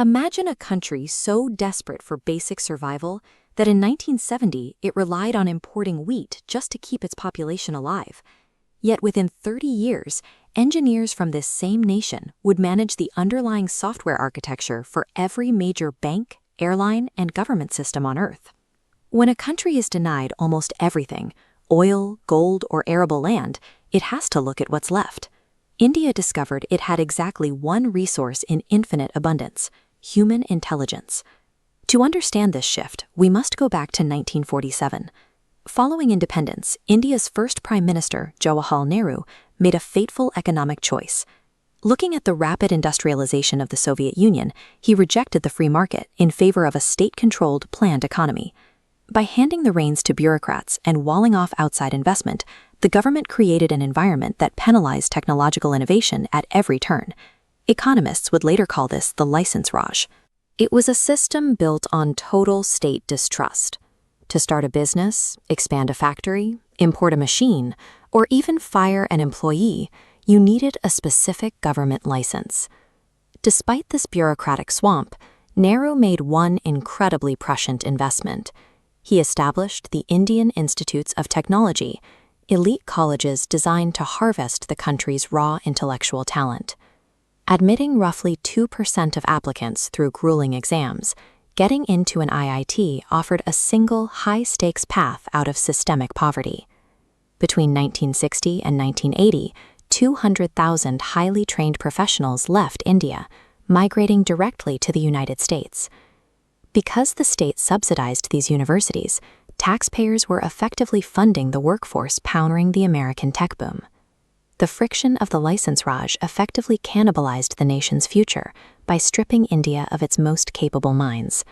Imagine a country so desperate for basic survival that in 1970 it relied on importing wheat just to keep its population alive. Yet within 30 years, engineers from this same nation would manage the underlying software architecture for every major bank, airline, and government system on Earth. When a country is denied almost everything, oil, gold, or arable land, it has to look at what's left. India discovered it had exactly one resource in infinite abundance: human intelligence. To understand this shift, we must go back to 1947. Following independence, India's first Prime Minister, Jawaharlal Nehru, made a fateful economic choice. Looking at the rapid industrialization of the Soviet Union, he rejected the free market in favor of a state-controlled, planned economy. By handing the reins to bureaucrats and walling off outside investment, the government created an environment that penalized technological innovation at every turn. Economists would later call this the license Raj. It was a system built on total state distrust. To start a business, expand a factory, import a machine, or even fire an employee, you needed a specific government license. Despite this bureaucratic swamp, Nehru made one incredibly prescient investment. He established the Indian Institutes of Technology, elite colleges designed to harvest the country's raw intellectual talent. Admitting roughly 2% of applicants through grueling exams, getting into an IIT offered a single high-stakes path out of systemic poverty. Between 1960 and 1980, 200,000 highly trained professionals left India, migrating directly to the United States. Because the state subsidized these universities, taxpayers were effectively funding the workforce powering the American tech boom. The friction of the license Raj effectively cannibalized the nation's future by stripping India of its most capable minds.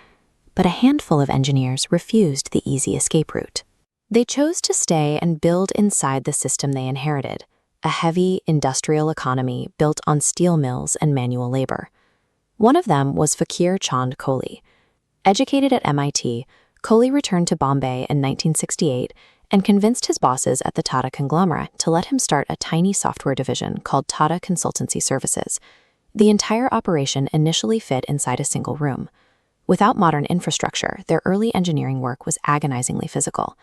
But a handful of engineers refused the easy escape route. They chose to stay and build inside the system they inherited, a heavy industrial economy built on steel mills and manual labor. One of them was Fakir Chand Kohli. Educated at MIT, Kohli returned to Bombay in 1968 and convinced his bosses at the Tata conglomerate to let him start a tiny software division called Tata Consultancy Services. The entire operation initially fit inside a single room. Without modern infrastructure, their early engineering work was agonizingly physical.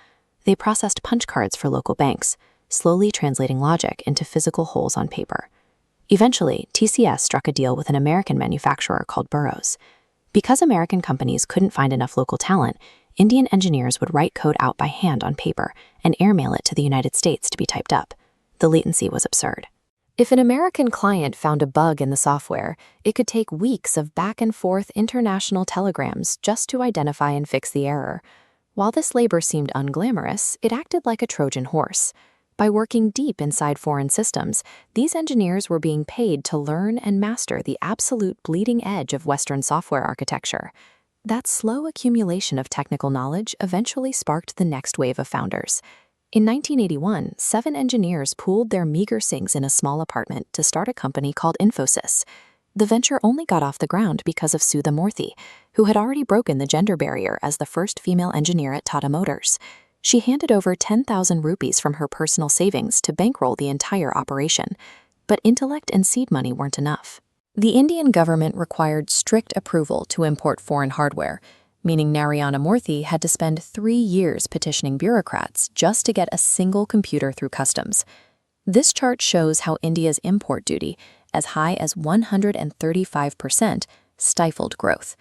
They processed punch cards for local banks, slowly translating logic into physical holes on paper. Eventually, TCS struck a deal with an American manufacturer called Burroughs. Because American companies couldn't find enough local talent, Indian engineers would write code out by hand on paper and airmail it to the United States to be typed up. The latency was absurd. If an American client found a bug in the software, it could take weeks of back-and-forth international telegrams just to identify and fix the error. While this labor seemed unglamorous, it acted like a Trojan horse. By working deep inside foreign systems, these engineers were being paid to learn and master the absolute bleeding edge of Western software architecture. That slow accumulation of technical knowledge eventually sparked the next wave of founders. In 1981, 7 engineers pooled their meager savings in a small apartment to start a company called Infosys. The venture only got off the ground because of Sudha Murthy, who had already broken the gender barrier as the first female engineer at Tata Motors. She handed over 10,000 rupees from her personal savings to bankroll the entire operation. But intellect and seed money weren't enough. The Indian government required strict approval to import foreign hardware, meaning Narayana Murthy had to spend 3 years petitioning bureaucrats just to get a single computer through customs. This chart shows how India's import duty, as high as 135%, stifled growth.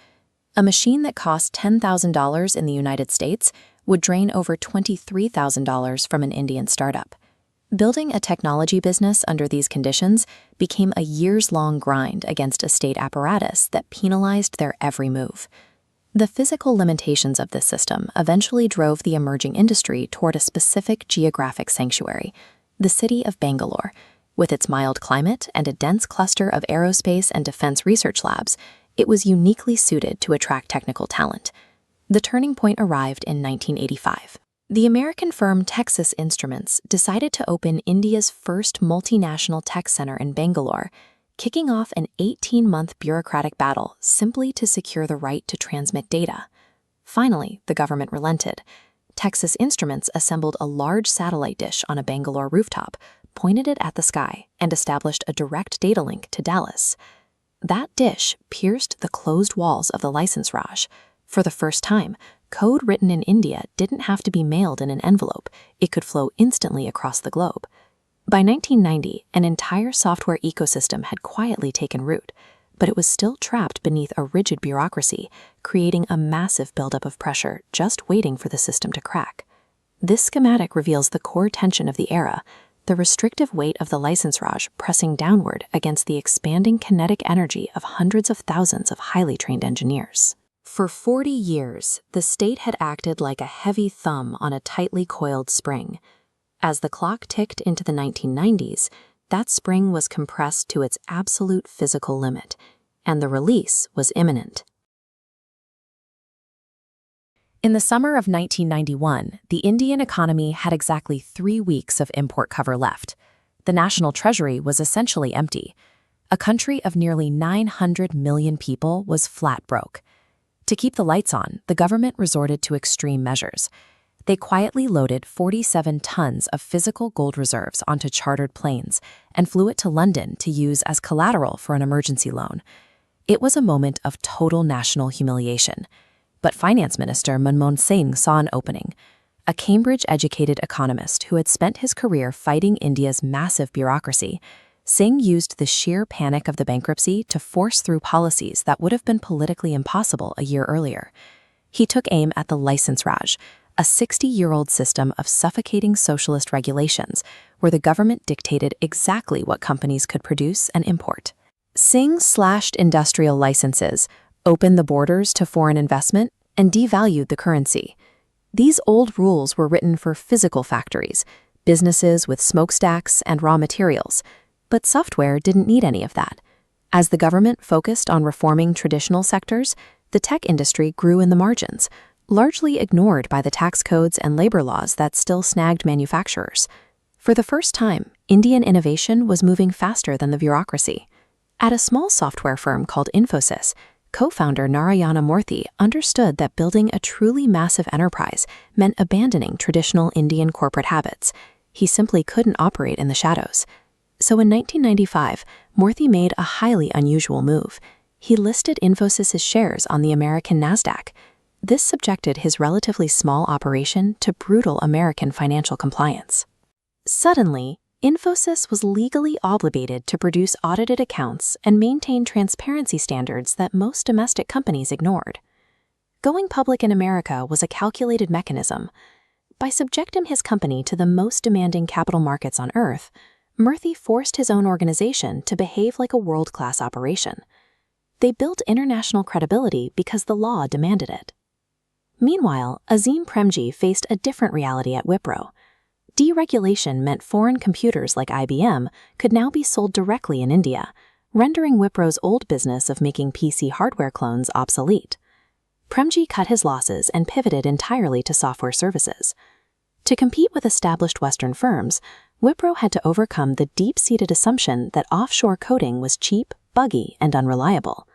A machine that cost $10,000 in the United States would drain over $23,000 from an Indian startup. Building a technology business under these conditions became a years-long grind against a state apparatus that penalized their every move. The physical limitations of this system eventually drove the emerging industry toward a specific geographic sanctuary, the city of Bangalore. With its mild climate and a dense cluster of aerospace and defense research labs, it was uniquely suited to attract technical talent. The turning point arrived in 1985. The American firm Texas Instruments decided to open India's first multinational tech center in Bangalore, kicking off an 18-month bureaucratic battle simply to secure the right to transmit data. Finally, the government relented. Texas Instruments assembled a large satellite dish on a Bangalore rooftop, pointed it at the sky, and established a direct data link to Dallas. That dish pierced the closed walls of the license raj. For the first time, code written in India didn't have to be mailed in an envelope. It could flow instantly across the globe. By 1990, an entire software ecosystem had quietly taken root, but it was still trapped beneath a rigid bureaucracy, creating a massive buildup of pressure just waiting for the system to crack. This schematic reveals the core tension of the era, the restrictive weight of the license raj pressing downward against the expanding kinetic energy of hundreds of thousands of highly trained engineers. For 40 years, the state had acted like a heavy thumb on a tightly coiled spring. As the clock ticked into the 1990s, that spring was compressed to its absolute physical limit, and the release was imminent. In the summer of 1991, the Indian economy had exactly 3 weeks of import cover left. The national treasury was essentially empty. A country of nearly 900 million people was flat broke. To keep the lights on, the government resorted to extreme measures. They quietly loaded 47 tons of physical gold reserves onto chartered planes and flew it to London to use as collateral for an emergency loan. It was a moment of total national humiliation. But Finance Minister Manmohan Singh saw an opening. A Cambridge-educated economist who had spent his career fighting India's massive bureaucracy, Singh used the sheer panic of the bankruptcy to force through policies that would have been politically impossible a year earlier. He took aim at the license raj, a 60-year-old system of suffocating socialist regulations where the government dictated exactly what companies could produce and import. Singh slashed industrial licenses, opened the borders to foreign investment, and devalued the currency. These old rules were written for physical factories, businesses with smokestacks and raw materials, but software didn't need any of that. As the government focused on reforming traditional sectors, the tech industry grew in the margins, largely ignored by the tax codes and labor laws that still snagged manufacturers. For the first time, Indian innovation was moving faster than the bureaucracy. At a small software firm called Infosys, co-founder Narayana Murthy understood that building a truly massive enterprise meant abandoning traditional Indian corporate habits. He simply couldn't operate in the shadows. So in 1995, Murthy made a highly unusual move. He listed Infosys' shares on the American NASDAQ. This subjected his relatively small operation to brutal American financial compliance. Suddenly, Infosys was legally obligated to produce audited accounts and maintain transparency standards that most domestic companies ignored. Going public in America was a calculated mechanism. By subjecting his company to the most demanding capital markets on Earth, Murthy forced his own organization to behave like a world-class operation. They built international credibility because the law demanded it. Meanwhile, Azim Premji faced a different reality at Wipro. Deregulation meant foreign computers like IBM could now be sold directly in India, rendering Wipro's old business of making PC hardware clones obsolete. Premji cut his losses and pivoted entirely to software services. To compete with established Western firms, Wipro had to overcome the deep-seated assumption that offshore coding was cheap, buggy, and unreliable.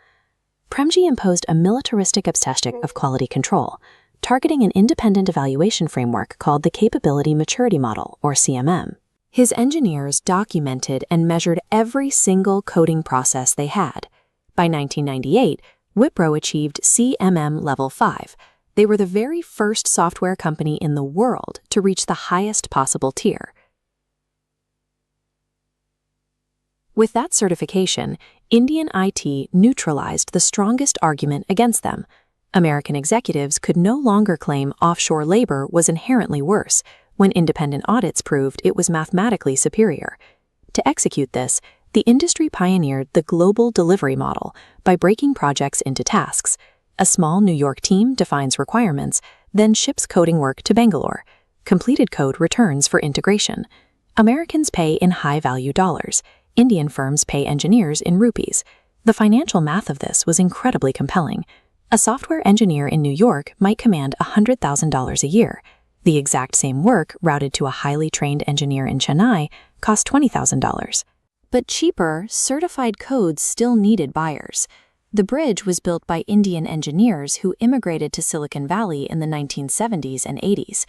Premji imposed a militaristic obsession of quality control, targeting an independent evaluation framework called the Capability Maturity Model, or CMM. His engineers documented and measured every single coding process they had. By 1998, Wipro achieved CMM Level 5. They were the very first software company in the world to reach the highest possible tier. With that certification, Indian IT neutralized the strongest argument against them. American executives could no longer claim offshore labor was inherently worse when independent audits proved it was mathematically superior. To execute this, the industry pioneered the global delivery model by breaking projects into tasks. A small New York team defines requirements, then ships coding work to Bangalore. Completed code returns for integration. Americans pay in high-value dollars. Indian firms pay engineers in rupees. The financial math of this was incredibly compelling. A software engineer in New York might command $100,000 a year. The exact same work routed to a highly trained engineer in Chennai cost $20,000. But cheaper, certified codes still needed buyers. The bridge was built by Indian engineers who immigrated to Silicon Valley in the 1970s and 80s.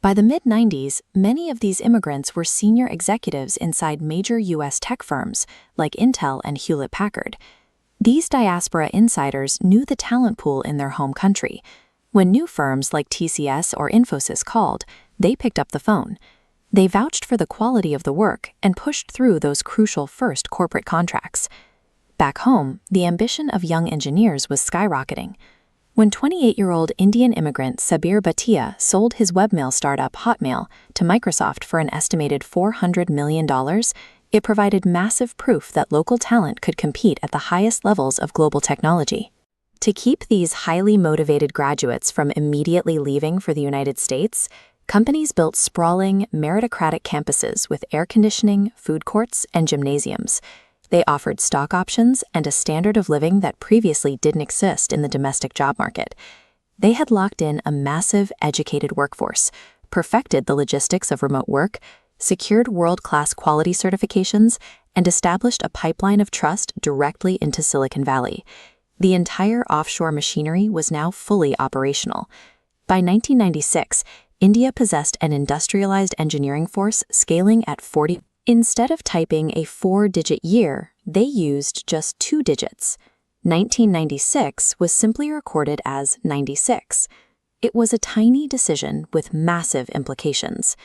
By the mid-90s, many of these immigrants were senior executives inside major U.S. tech firms like Intel and Hewlett-Packard. These diaspora insiders knew the talent pool in their home country. When new firms like TCS or Infosys called, they picked up the phone. They vouched for the quality of the work and pushed through those crucial first corporate contracts. Back home, the ambition of young engineers was skyrocketing. When 28-year-old Indian immigrant Sabir Bhatia sold his webmail startup Hotmail to Microsoft for an estimated $400 million, it provided massive proof that local talent could compete at the highest levels of global technology. To keep these highly motivated graduates from immediately leaving for the United States, companies built sprawling, meritocratic campuses with air conditioning, food courts, and gymnasiums. They offered stock options and a standard of living that previously didn't exist in the domestic job market. They had locked in a massive, educated workforce, perfected the logistics of remote work, secured world-class quality certifications, and established a pipeline of trust directly into Silicon Valley. The entire offshore machinery was now fully operational. By 1996, India possessed an industrialized engineering force scaling at 40. Instead of typing a 4-digit year, they used just 2 digits. 1996 was simply recorded as 96. It was a tiny decision with massive implications.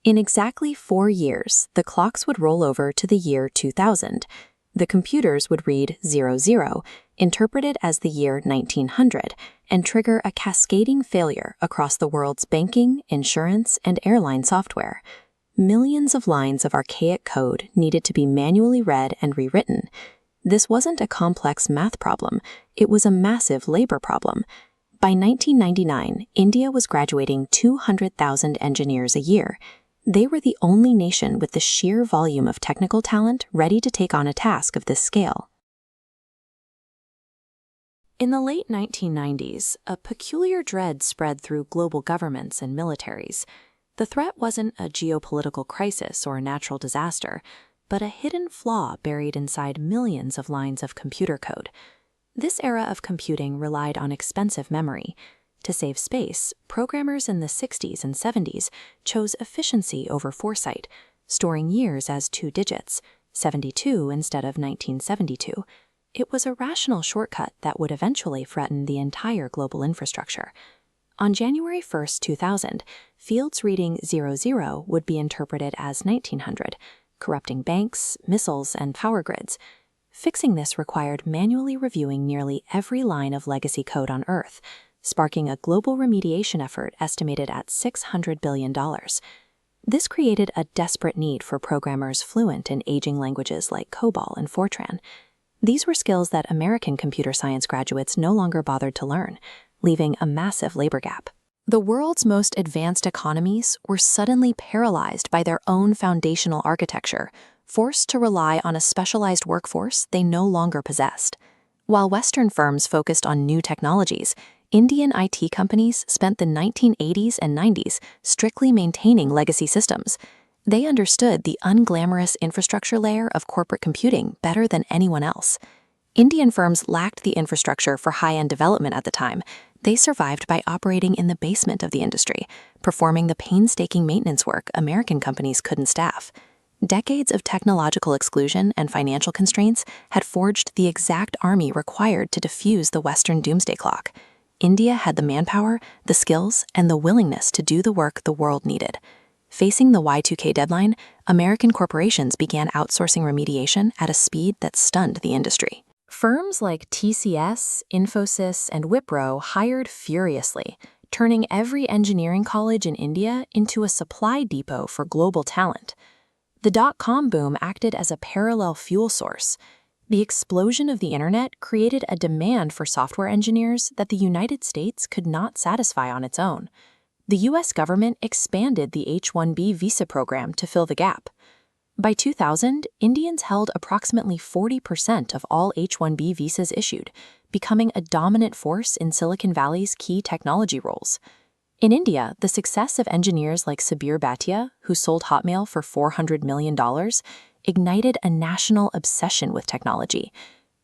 In exactly 4 years, the clocks would roll over to the year 2000. The computers would read 00, interpreted as the year 1900, and trigger a cascading failure across the world's banking, insurance, and airline software. Millions of lines of archaic code needed to be manually read and rewritten. This wasn't a complex math problem, it was a massive labor problem. By 1999, India was graduating 200,000 engineers a year. They were the only nation with the sheer volume of technical talent ready to take on a task of this scale. In the late 1990s, a peculiar dread spread through global governments and militaries. The threat wasn't a geopolitical crisis or a natural disaster, but a hidden flaw buried inside millions of lines of computer code. This era of computing relied on expensive memory. To save space, programmers in the 60s and 70s chose efficiency over foresight, storing years as 2 digits, 72 instead of 1972. It was a rational shortcut that would eventually threaten the entire global infrastructure. On January 1, 2000, fields reading 00 would be interpreted as 1900, corrupting banks, missiles, and power grids. Fixing this required manually reviewing nearly every line of legacy code on Earth, sparking a global remediation effort estimated at $600 billion. This created a desperate need for programmers fluent in aging languages like COBOL and Fortran. These were skills that American computer science graduates no longer bothered to learn, leaving a massive labor gap. The world's most advanced economies were suddenly paralyzed by their own foundational architecture, forced to rely on a specialized workforce they no longer possessed. While Western firms focused on new technologies, Indian IT companies spent the 1980s and 90s strictly maintaining legacy systems. They understood the unglamorous infrastructure layer of corporate computing better than anyone else. Indian firms lacked the infrastructure for high-end development at the time. They survived by operating in the basement of the industry, performing the painstaking maintenance work American companies couldn't staff. Decades of technological exclusion and financial constraints had forged the exact army required to defuse the Western doomsday clock. India had the manpower, the skills, and the willingness to do the work the world needed. Facing the Y2K deadline, American corporations began outsourcing remediation at a speed that stunned the industry. Firms like TCS, Infosys, and Wipro hired furiously, turning every engineering college in India into a supply depot for global talent. The dot-com boom acted as a parallel fuel source. The explosion of the internet created a demand for software engineers that the United States could not satisfy on its own. The U.S. government expanded the H-1B visa program to fill the gap. By 2000, Indians held approximately 40% of all H-1B visas issued, becoming a dominant force in Silicon Valley's key technology roles. In India, the success of engineers like Sabir Bhatia, who sold Hotmail for $400 million, ignited a national obsession with technology.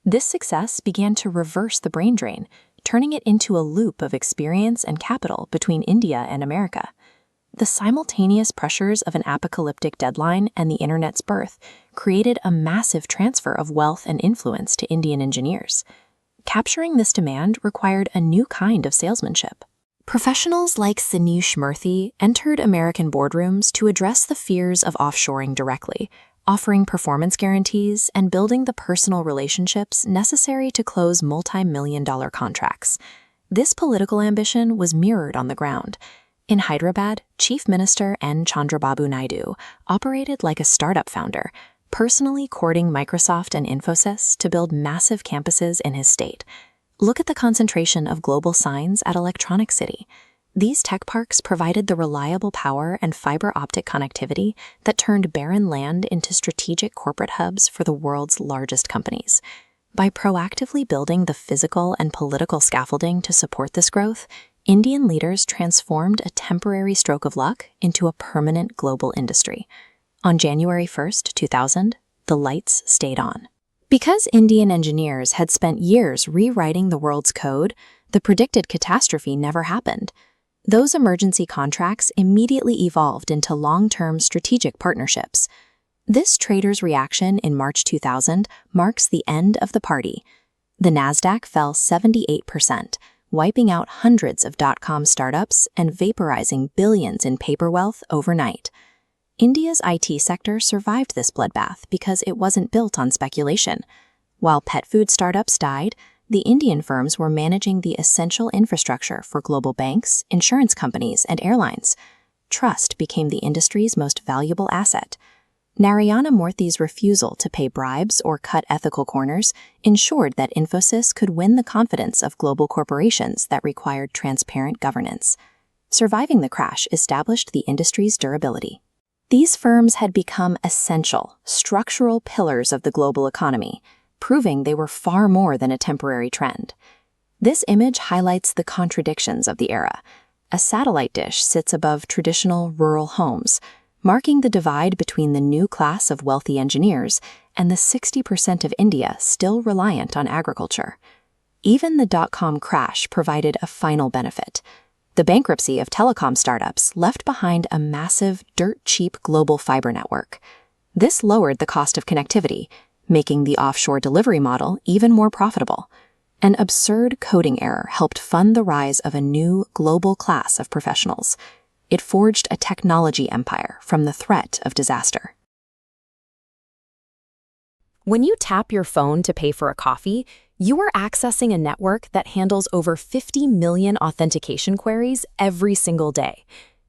This success began to reverse the brain drain, turning it into a loop of experience and capital between India and America. The simultaneous pressures of an apocalyptic deadline and the internet's birth created a massive transfer of wealth and influence to Indian engineers. Capturing this demand required a new kind of salesmanship. Professionals like Murthy entered American boardrooms to address the fears of offshoring directly, offering performance guarantees and building the personal relationships necessary to close multi-million-dollar contracts. This political ambition was mirrored on the ground. In Hyderabad, Chief Minister N. Chandrababu Naidu operated like a startup founder, personally courting Microsoft and Infosys to build massive campuses in his state. Look at the concentration of global signs at Electronic City. These tech parks provided the reliable power and fiber optic connectivity that turned barren land into strategic corporate hubs for the world's largest companies. By proactively building the physical and political scaffolding to support this growth, Indian leaders transformed a temporary stroke of luck into a permanent global industry. On January 1, 2000, the lights stayed on. Because Indian engineers had spent years rewriting the world's code, the predicted catastrophe never happened. Those emergency contracts immediately evolved into long-term strategic partnerships. This trader's reaction in March 2000 marks the end of the party. The Nasdaq fell 78%, wiping out hundreds of dot-com startups and vaporizing billions in paper wealth overnight. India's IT sector survived this bloodbath because it wasn't built on speculation. While pet food startups died, the Indian firms were managing the essential infrastructure for global banks, insurance companies, and airlines. Trust became the industry's most valuable asset. Narayana Murthy's refusal to pay bribes or cut ethical corners ensured that Infosys could win the confidence of global corporations that required transparent governance. Surviving the crash established the industry's durability. These firms had become essential, structural pillars of the global economy, proving they were far more than a temporary trend. This image highlights the contradictions of the era. A satellite dish sits above traditional rural homes, marking the divide between the new class of wealthy engineers and the 60% of India still reliant on agriculture. Even the dot-com crash provided a final benefit. The bankruptcy of telecom startups left behind a massive, dirt-cheap global fiber network. This lowered the cost of connectivity, making the offshore delivery model even more profitable. An absurd coding error helped fund the rise of a new global class of professionals. It forged a technology empire from the threat of disaster. When you tap your phone to pay for a coffee, you are accessing a network that handles over 50 million authentication queries every single day.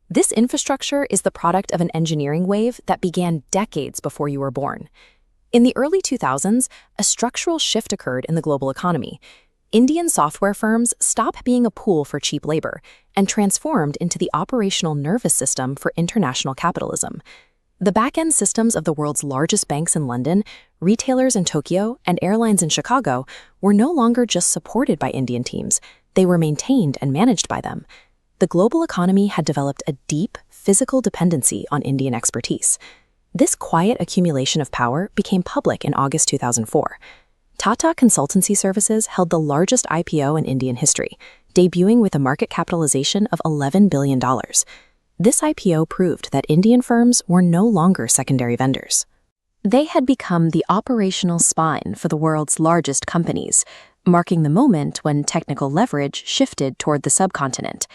This infrastructure is the product of an engineering wave that began decades before you were born. In the early 2000s, a structural shift occurred in the global economy. Indian software firms stopped being a pool for cheap labor and transformed into the operational nervous system for international capitalism. The back-end systems of the world's largest banks in London, retailers in Tokyo, and airlines in Chicago were no longer just supported by Indian teams, they were maintained and managed by them. The global economy had developed a deep, physical dependency on Indian expertise. This quiet accumulation of power became public in August 2004. Tata Consultancy Services held the largest IPO in Indian history, debuting with a market capitalization of $11 billion. This IPO proved that Indian firms were no longer secondary vendors. They had become the operational spine for the world's largest companies, marking the moment when technical leverage shifted toward the subcontinent.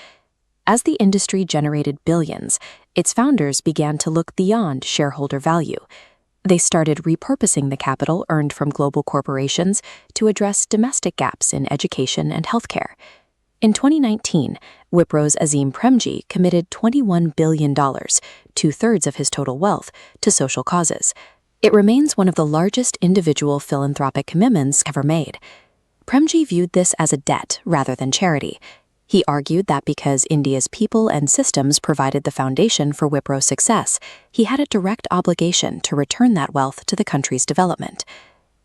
As the industry generated billions, its founders began to look beyond shareholder value. They started repurposing the capital earned from global corporations to address domestic gaps in education and healthcare. In 2019, Wipro's Azim Premji committed $21 billion, two-thirds of his total wealth, to social causes. It remains one of the largest individual philanthropic commitments ever made. Premji viewed this as a debt rather than charity. He argued that because India's people and systems provided the foundation for Wipro's success, he had a direct obligation to return that wealth to the country's development.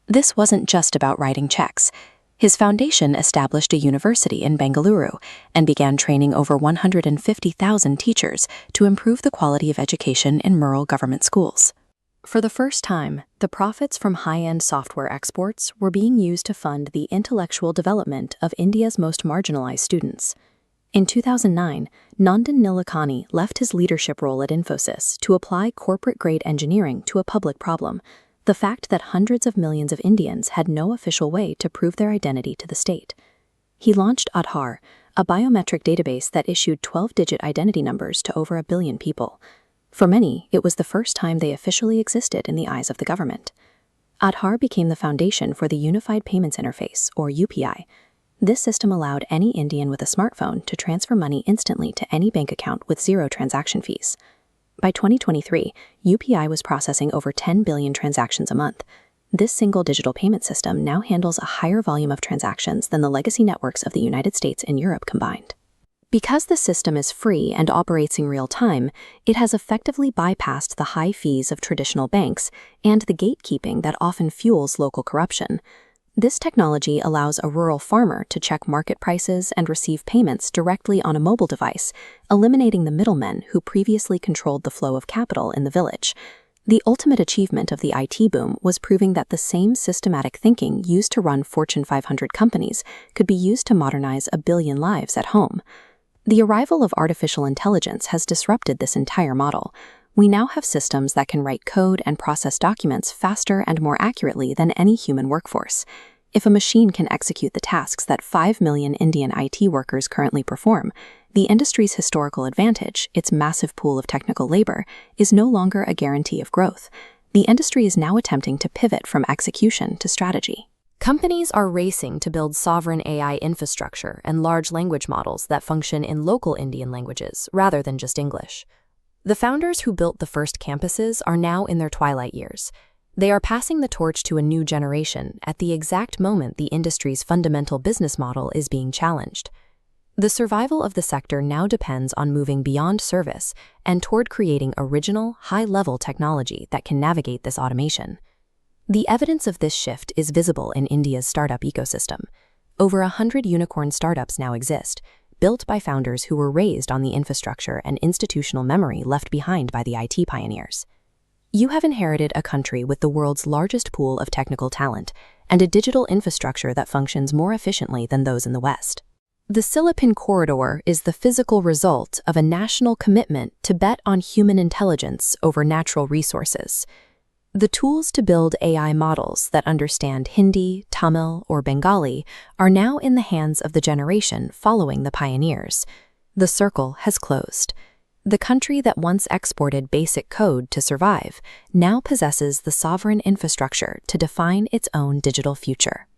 This wasn't just about writing checks. His foundation established a university in Bangalore and began training over 150,000 teachers to improve the quality of education in rural government schools. For the first time, the profits from high-end software exports were being used to fund the intellectual development of India's most marginalized students. In 2009, Nandan Nilekani left his leadership role at Infosys to apply corporate-grade engineering to a public problem: the fact that hundreds of millions of Indians had no official way to prove their identity to the state. He launched Aadhaar, a biometric database that issued 12-digit identity numbers to over 1 billion people. For many, it was the first time they officially existed in the eyes of the government. Aadhaar became the foundation for the Unified Payments Interface, or UPI. This system allowed any Indian with a smartphone to transfer money instantly to any bank account with zero transaction fees. By 2023, UPI was processing over 10 billion transactions a month. This single digital payment system now handles a higher volume of transactions than the legacy networks of the United States and Europe combined. Because the system is free and operates in real time, it has effectively bypassed the high fees of traditional banks and the gatekeeping that often fuels local corruption. This technology allows a rural farmer to check market prices and receive payments directly on a mobile device, eliminating the middlemen who previously controlled the flow of capital in the village. The ultimate achievement of the IT boom was proving that the same systematic thinking used to run Fortune 500 companies could be used to modernize 1 billion lives at home. The arrival of artificial intelligence has disrupted this entire model. We now have systems that can write code and process documents faster and more accurately than any human workforce. If a machine can execute the tasks that 5 million Indian IT workers currently perform, the industry's historical advantage, its massive pool of technical labor, is no longer a guarantee of growth. The industry is now attempting to pivot from execution to strategy. Companies are racing to build sovereign AI infrastructure and large language models that function in local Indian languages rather than just English. The founders who built the first campuses are now in their twilight years. They are passing the torch to a new generation at the exact moment the industry's fundamental business model is being challenged. The survival of the sector now depends on moving beyond service and toward creating original, high-level technology that can navigate this automation. The evidence of this shift is visible in India's startup ecosystem. Over 100 unicorn startups now exist, built by founders who were raised on the infrastructure and institutional memory left behind by the IT pioneers. You have inherited a country with the world's largest pool of technical talent and a digital infrastructure that functions more efficiently than those in the West. The Silicon Corridor is the physical result of a national commitment to bet on human intelligence over natural resources. The tools to build AI models that understand Hindi, Tamil, or Bengali are now in the hands of the generation following the pioneers. The circle has closed. The country that once exported basic code to survive now possesses the sovereign infrastructure to define its own digital future.